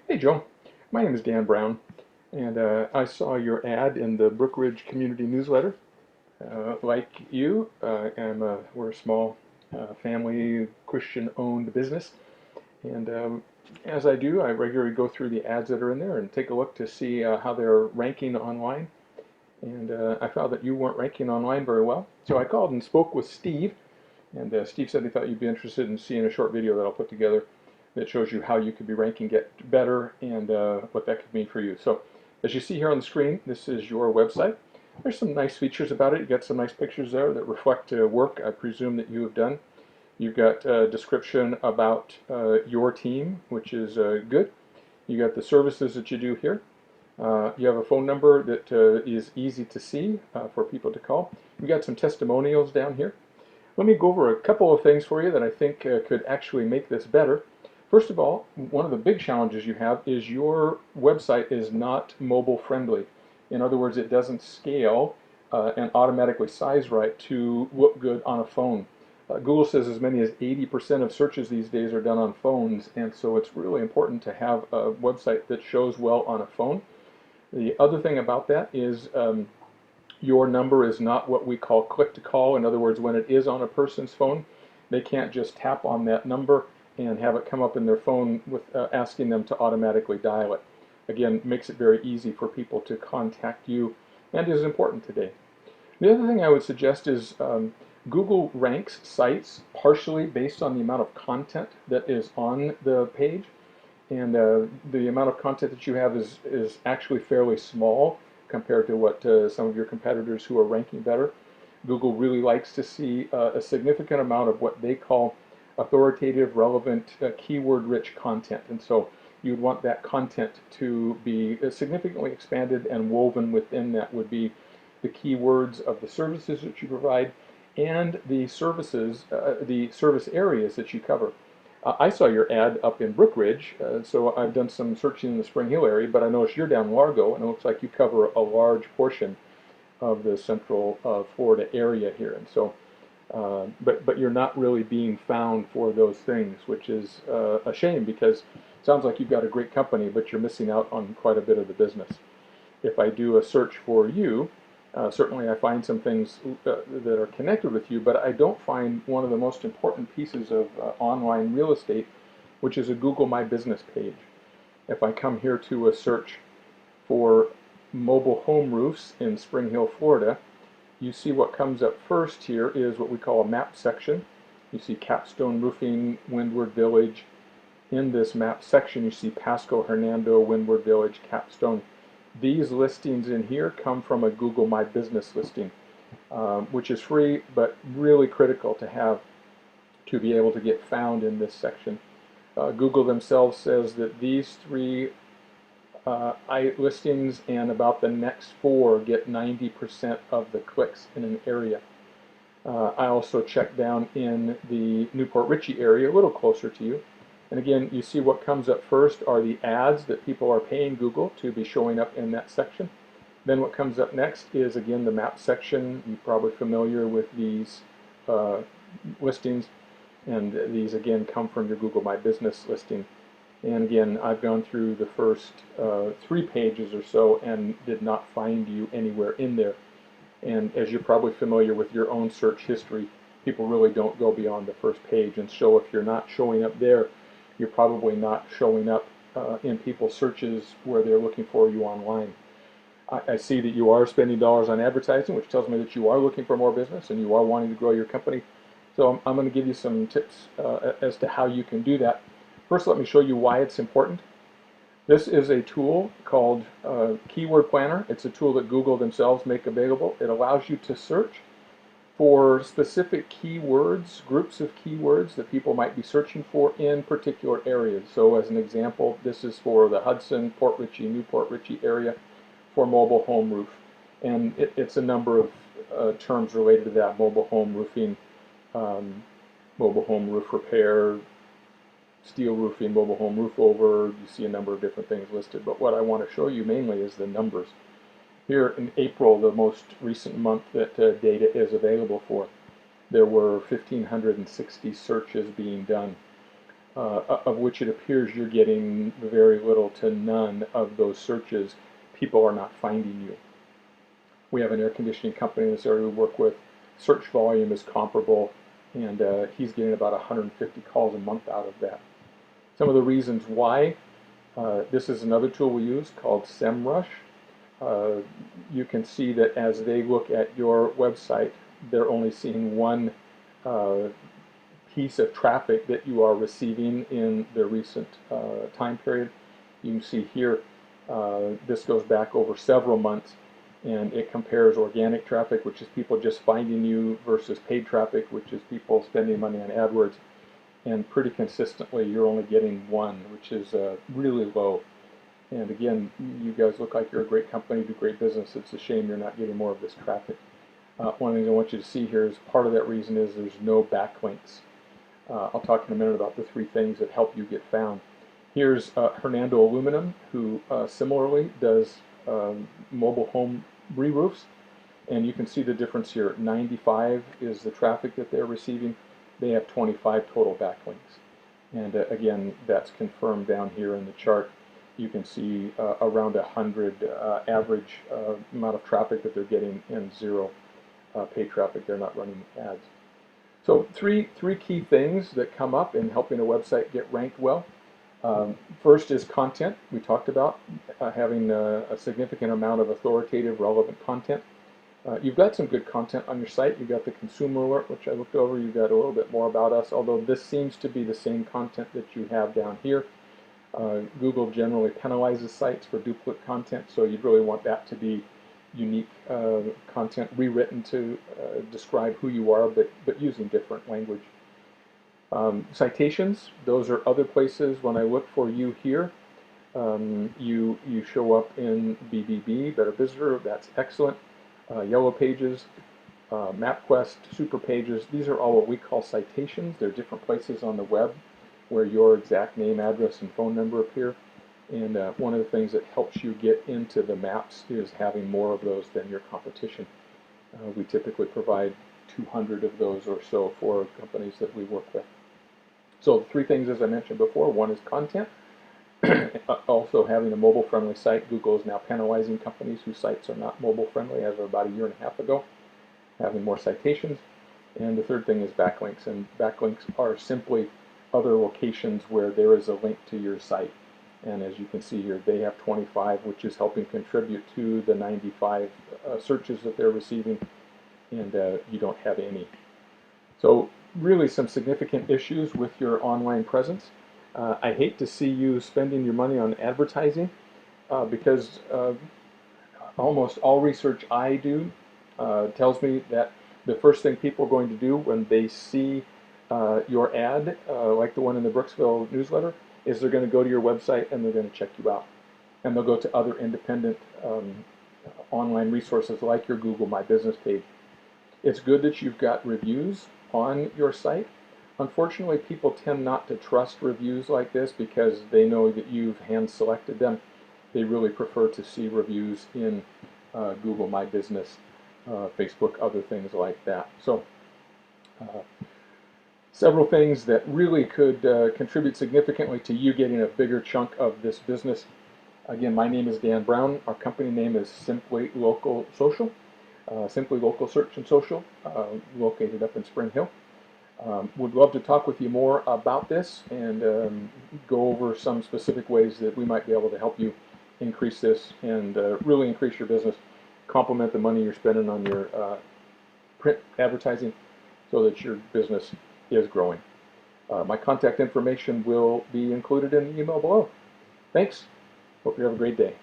Hey Joe, my name is Dan Brown, and I saw your ad in the Brookridge Community Newsletter. Like you, we're a small family Christian-owned business, and as I do, I regularly go through the ads that are in there and take a look to see how they're ranking online. And I found that you weren't ranking online very well, so I called and spoke with Steve, and Steve said he thought you'd be interested in seeing a short video that I'll put together that shows you how you could be ranking get better and what that could mean for you. So as you see here on the screen, this is your website. There's some nice features about it. You got some nice pictures there that reflect work I presume that you have done. You've got a description about your team, which is good. You got the services that you do here. You have a phone number that is easy to see for people to call. We got some testimonials down here. Let me go over a couple of things for you that I think could actually make this better. First of all, one of the big challenges you have is your website is not mobile friendly. In other words, it doesn't scale and automatically size right to look good on a phone. Google says as many as 80% of searches these days are done on phones, and so it's really important to have a website that shows well on a phone. The other thing about that is your number is not what we call click to call. In other words, when it is on a person's phone, they can't just tap on that number and have it come up in their phone with asking them to automatically dial it. Again, makes it very easy for people to contact you and is important today. The other thing I would suggest is Google ranks sites partially based on the amount of content that is on the page. And the amount of content that you have is actually fairly small compared to what some of your competitors who are ranking better. Google really likes to see a significant amount of what they call authoritative, relevant, keyword-rich content. And so you'd want that content to be significantly expanded, and woven within that would be the keywords of the services that you provide and the service areas that you cover. I saw your ad up in Brookridge, so I've done some searching in the Spring Hill area, but I noticed you're down Largo, and it looks like you cover a large portion of the central Florida area here. And so, but you're not really being found for those things, which is a shame because it sounds like you've got a great company, but you're missing out on quite a bit of the business. If I do a search for you, certainly I find some things that are connected with you, but I don't find one of the most important pieces of online real estate, which is a Google My Business page. If I come here to a search for mobile home roofs in Spring Hill, Florida, you see what comes up first here is what we call a map section. You see Capstone Roofing, Windward Village. In this map section, you see Pasco, Hernando, Windward Village, Capstone. These listings in here come from a Google My Business listing, which is free, but really critical to have to be able to get found in this section. Google themselves says that these three listings and about the next four get 90% of the clicks in an area. I also checked down in the Newport Richey area, a little closer to you. And again, you see what comes up first are the ads that people are paying Google to be showing up in that section. Then what comes up next is, again, the map section. You're probably familiar with these listings. And these, again, come from your Google My Business listing. And again, I've gone through the first 3 pages or so and did not find you anywhere in there. And as you're probably familiar with your own search history, people really don't go beyond the first page. And so if you're not showing up there, you're probably not showing up in people's searches where they're looking for you online. I see that you are spending dollars on advertising, which tells me that you are looking for more business and you are wanting to grow your company. So I'm going to give you some tips as to how you can do that. First, let me show you why it's important. This is a tool called Keyword Planner. It's a tool that Google themselves make available. It allows you to search for specific keywords, groups of keywords that people might be searching for in particular areas. So as an example, this is for the Hudson, Port Richey, Newport Richey area for mobile home roof. And it's a number of terms related to that: mobile home roofing, mobile home roof repair, steel roofing, mobile home roof over. You see a number of different things listed, but what I want to show you mainly is the numbers. Here in April, the most recent month that data is available for, there were 1,560 searches being done. of which it appears you're getting very little to none of those searches. People are not finding you. We have an air conditioning company in this area we work with. Search volume is comparable, and he's getting about 150 calls a month out of that. Some of the reasons why, this is another tool we use called SEMrush. You can see that as they look at your website, they're only seeing one piece of traffic that you are receiving in the recent time period. You can see here, this goes back over several months, and it compares organic traffic, which is people just finding you, versus paid traffic, which is people spending money on AdWords. And pretty consistently, you're only getting one, which is really low. And again, you guys look like you're a great company, do great business. It's a shame you're not getting more of this traffic. One of the things I want you to see here is part of that reason is there's no backlinks. I'll talk in a minute about the 3 things that help you get found. Here's Hernando Aluminum, who similarly does mobile home re-roofs. And you can see the difference here. 95 is the traffic that they're receiving. They have 25 total backlinks. And again, that's confirmed down here in the chart. You can see around 100 average amount of traffic that they're getting and 0 paid traffic. They're not running ads. So three key things that come up in helping a website get ranked well. First is content. We talked about having a significant amount of authoritative, relevant content. You've got some good content on your site. You've got the consumer alert, which I looked over. You've got a little bit more about us, although this seems to be the same content that you have down here. Google generally penalizes sites for duplicate content, so you'd really want that to be unique content rewritten to describe who you are, but using different language. Citations, those are other places. When I look for you here, you show up in BBB, Better Visitor. That's excellent. Yellow Pages, MapQuest, Super Pages. These are all what we call citations. They're different places on the web where your exact name, address, and phone number appear. And one of the things that helps you get into the maps is having more of those than your competition. We typically provide 200 of those or so for companies that we work with. So 3 things, as I mentioned before. One is content. Also having a mobile-friendly site. Google is now penalizing companies whose sites are not mobile-friendly as of about 1.5 years ago. Having more citations. And the third thing is backlinks. And backlinks are simply other locations where there is a link to your site. And as you can see here, they have 25, which is helping contribute to the 95 searches that they're receiving, and you don't have any. So really some significant issues with your online presence. I hate to see you spending your money on advertising because almost all research I do tells me that the first thing people are going to do when they see your ad, like the one in the Brooksville newsletter, is they're going to go to your website and they're going to check you out. And they'll go to other independent online resources like your Google My Business page. It's good that you've got reviews on your site. Unfortunately, people tend not to trust reviews like this because they know that you've hand-selected them. They really prefer to see reviews in Google My Business, Facebook, other things like that. So several things that really could contribute significantly to you getting a bigger chunk of this business. Again, my name is Dan Brown. Our company name is Simply Local Social, Simply Local Search and Social, located up in Spring Hill. Would love to talk with you more about this and go over some specific ways that we might be able to help you increase this and really increase your business, complement the money you're spending on your print advertising so that your business is growing. My contact information will be included in the email below. Thanks. Hope you have a great day.